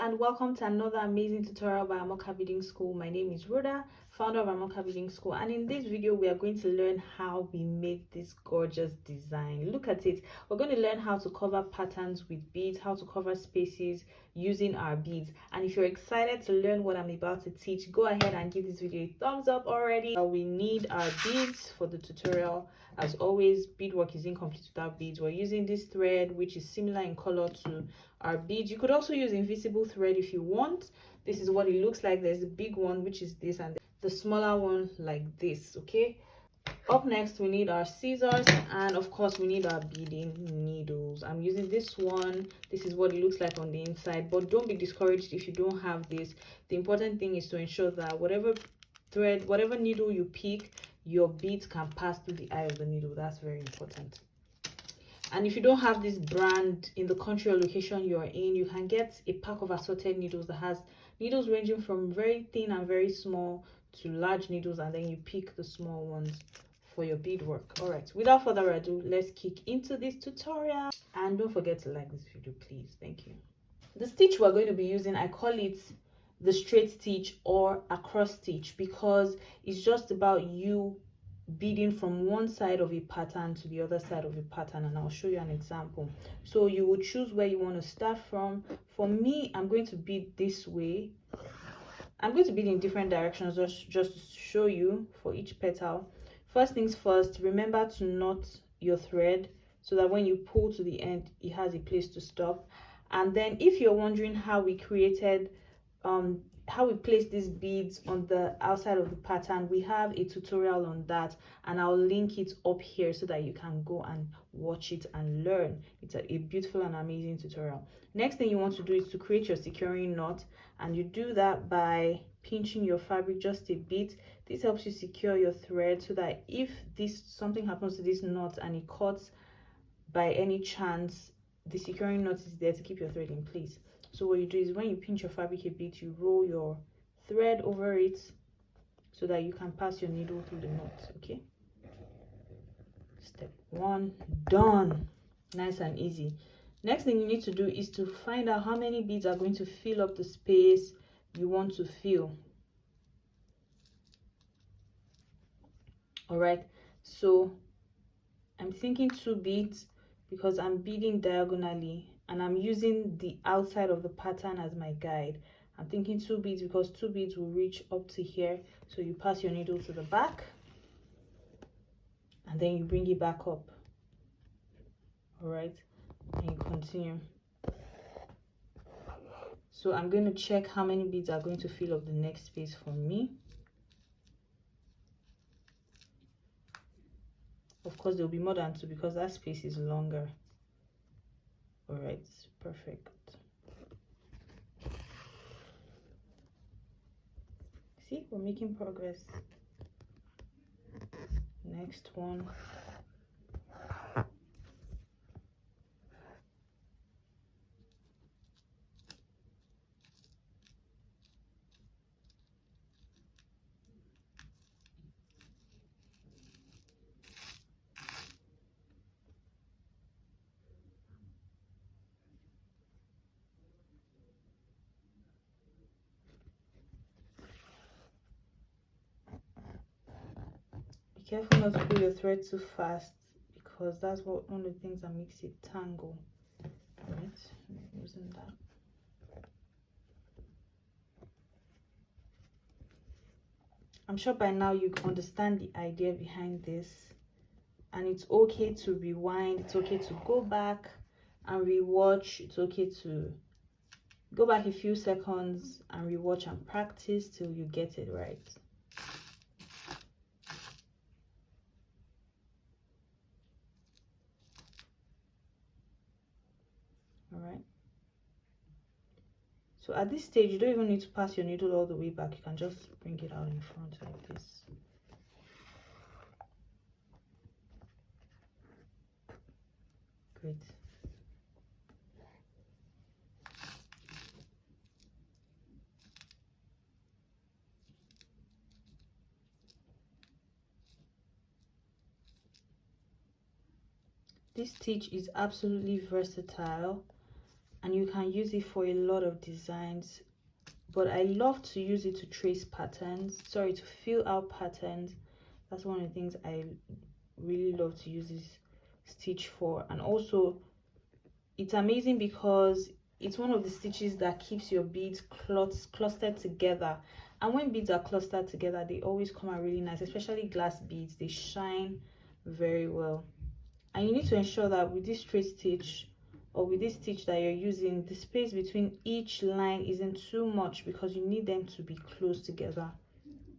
and welcome to another amazing tutorial by Amoka Beading School. My name is Rhoda, founder of Amoka Beading School, and in this video we are going to learn how we make this gorgeous design. Look at it. We're going to learn how to cover patterns with beads, how to cover spaces using our beads. And if you're excited to learn what I'm about to teach, go ahead and give this video a thumbs up already. We need our beads for the tutorial. As always, beadwork is incomplete without beads. We're using this thread, which is similar in color to our beads. You could also use invisible thread if you want. This is what it looks like. There's the big one, which is this, and the smaller one like this. Okay, up next we need our scissors, and of course we need our beading needles. I'm using this one. This is what it looks like on the inside, but don't be discouraged if you don't have this. The important thing is to ensure that whatever thread, whatever needle you pick, your beads can pass through the eye of the needle. That's very important. And if you don't have this brand in the country or location you're in, you can get a pack of assorted needles that has needles ranging from very thin and very small to large needles, and then you pick the small ones for your beadwork. All right, without further ado, let's kick into this tutorial. And don't forget to like this video, please. Thank you. The stitch we're going to be using, I call it the straight stitch or a cross stitch, because it's just about you beading from one side of a pattern to the other side of a pattern, and I'll show you an example. So you will choose where you want to start from. For me, I'm going to bead this way. I'm going to bead in different directions just to show you for each petal. First things first, remember to knot your thread so that when you pull to the end, it has a place to stop. And then if you're wondering how we created how we place these beads on the outside of the pattern, we have a tutorial on that, and I'll link it up here so that you can go and watch it and learn. It's a beautiful and amazing tutorial. Next thing you want to do is to create your securing knot, and you do that by pinching your fabric just a bit. This helps you secure your thread so that if something happens to this knot and it cuts by any chance, the securing knot is there to keep your thread in place. So what you do is when you pinch your fabric a bit, you roll your thread over it so that you can pass your needle through the knot. Okay, step one done. Nice and easy. Next thing you need to do is to find out how many beads are going to fill up the space you want to fill. All right, so I'm thinking 2 beads because I'm beading diagonally and I'm using the outside of the pattern as my guide. I'm thinking 2 beads because 2 beads will reach up to here. So you pass your needle to the back and then you bring it back up. All right, and you continue. So I'm going to check how many beads are going to fill up the next space for me. Of course, there'll be more than 2 because that space is longer. All right, perfect. See, we're making progress. Next one. Be careful not to pull your thread too fast because that's one of the things that makes it tangle. Right, using that. I'm sure by now you understand the idea behind this, and it's okay to rewind, it's okay to go back and rewatch, it's okay to go back a few seconds and rewatch and practice till you get it right. All right, so at this stage you don't even need to pass your needle all the way back. You can just bring it out in front like this. Great. This stitch is absolutely versatile and you can use it for a lot of designs, but I love to use it to trace patterns, sorry, to fill out patterns. That's one of the things I really love to use this stitch for. And also it's amazing because it's one of the stitches that keeps your beads clustered together, and when beads are clustered together, they always come out really nice, especially glass beads. They shine very well. And you need to ensure that with this straight stitch, or with this stitch that you're using, the space between each line isn't too much, because you need them to be close together.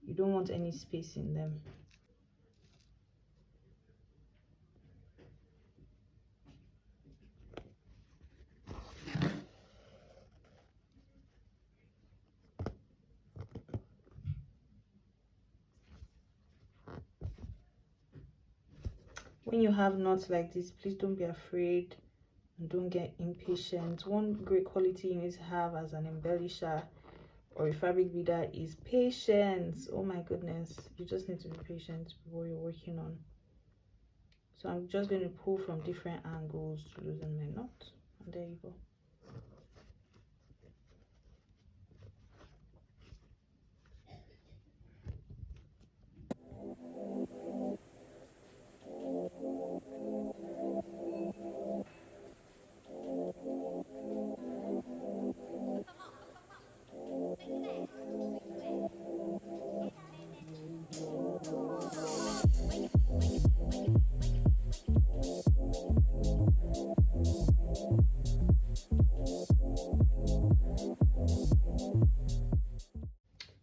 You don't want any space in them. When you have knots like this, please don't be afraid and don't get impatient. One great quality you need to have as an embellisher or a fabric beader is patience. Oh my goodness, you just need to be patient with what you're working on. So I'm just going to pull from different angles to loosen my knot, and there you go.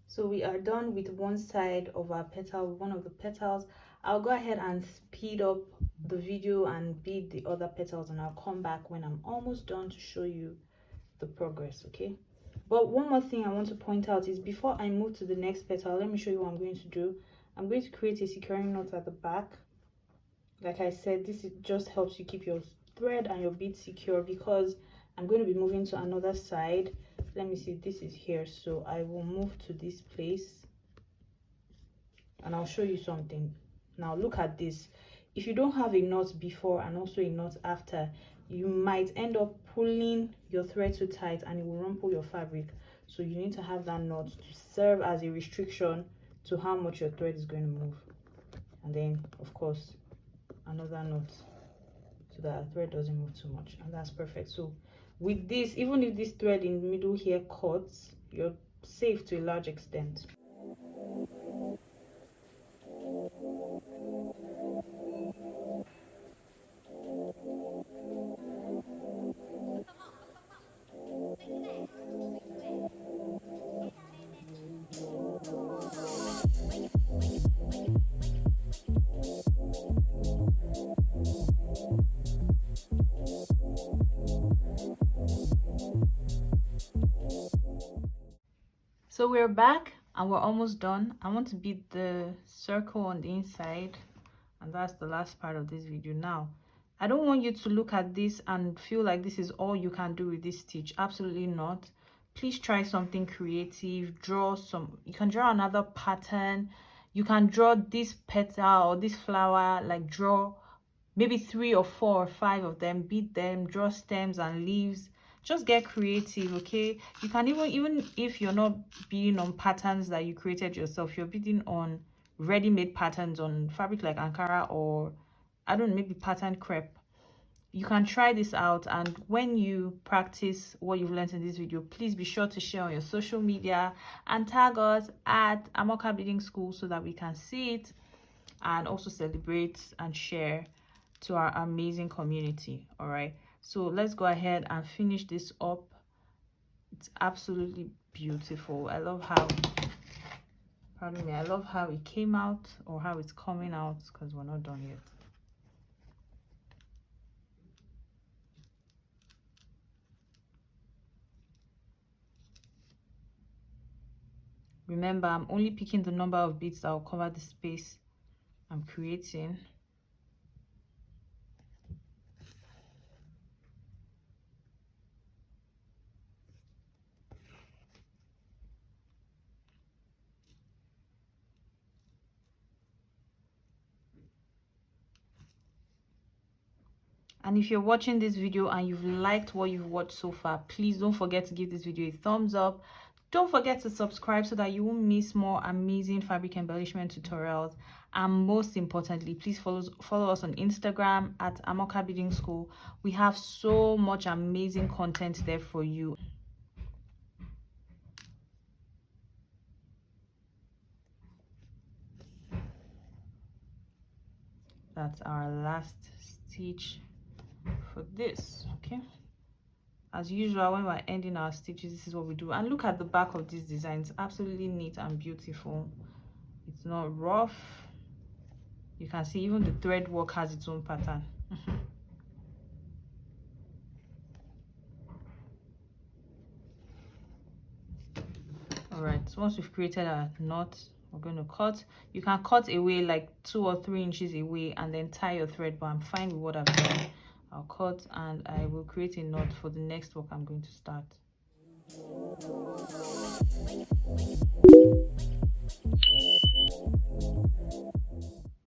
So we are done with one side of our petal, one of the petals. I'll go ahead and speed up the video and bead the other petals, and I'll come back when I'm almost done to show you the progress, okay? But one more thing I want to point out is, before I move to the next petal, let me show you what I'm going to do. I'm going to create a securing knot at the back. Like I said, just helps you keep your thread and your bead secure, because I'm going to be moving to another side. Let me see, this is here, so I will move to this place and I'll show you something. Now look at this. If you don't have a knot before and also a knot after, you might end up pulling your thread too tight and it will rumple your fabric. So you need to have that knot to serve as a restriction to how much your thread is going to move. And then of course another knot so that our thread doesn't move too much, and that's perfect. So with this, even if this thread in the middle here cuts, you're safe to a large extent. So we're back and we're almost done. I want to bead the circle on the inside, and that's the last part of this video. Now I don't want you to look at this and feel like this is all you can do with this stitch. Absolutely not. Please try something creative. Draw some, you can draw another pattern. You can draw this petal or this flower, like draw maybe 3 or 4 or 5 of them, bead them, draw stems and leaves. Just get creative, okay? You can even if you're not beading on patterns that you created yourself, you're beading on ready-made patterns on fabric like Ankara, or I don't know, maybe pattern crepe. You can try this out, and when you practice what you've learned in this video, please be sure to share on your social media and tag us at Amoka Beading School so that we can see it and also celebrate and share to our amazing community. All right, so let's go ahead and finish this up. It's absolutely beautiful. I love how, pardon me, I love how it came out, or how it's coming out, because we're not done yet. Remember, I'm only picking the number of beads that will cover the space I'm creating. And if you're watching this video and you've liked what you've watched so far, please don't forget to give this video a thumbs up. Don't forget to subscribe so that you won't miss more amazing fabric embellishment tutorials. And most importantly, please follow us on Instagram at Amoka Beading School. We have so much amazing content there for you. That's our last stitch for this. Okay, as usual, when we're ending our stitches, this is what we do. And look at the back of this design. It's absolutely neat and beautiful. It's not rough. You can see even the thread work has its own pattern. All right, so once we've created our knot, we're going to cut. You can cut away like 2 or 3 inches away and then tie your thread, but I'm fine with what I've done. I'll cut and I will create a knot for the next work I'm going to start.